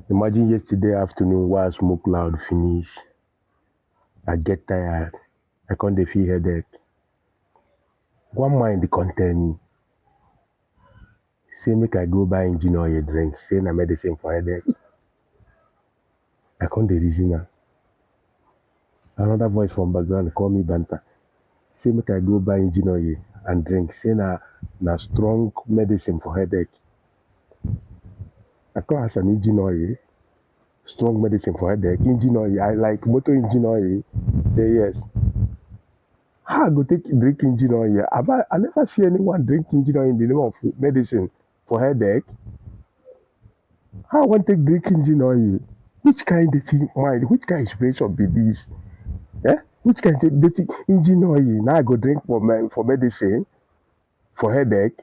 Imagine yesterday afternoon while I smoke loud finish. I get tired. I can't dey feel headache. One mind come tell me, say make I go buy engine oil drink, say na medicine for headache. I can't dey reason am. Another voice from background call me banter. Say make I go buy engine oil and drink, say na strong medicine for headache. I come ask am engine oil, strong medicine for headache. Engine oil, I like motor engine oil. Say yes. How I go take drink engine oil? I never see anyone drink engine oil in the name of medicine for headache. How I wan take drink engine oil? Which kind dirty mind, which kind inspiration be this? Which kind dirty engine oil? Now I go drink for medicine for headache.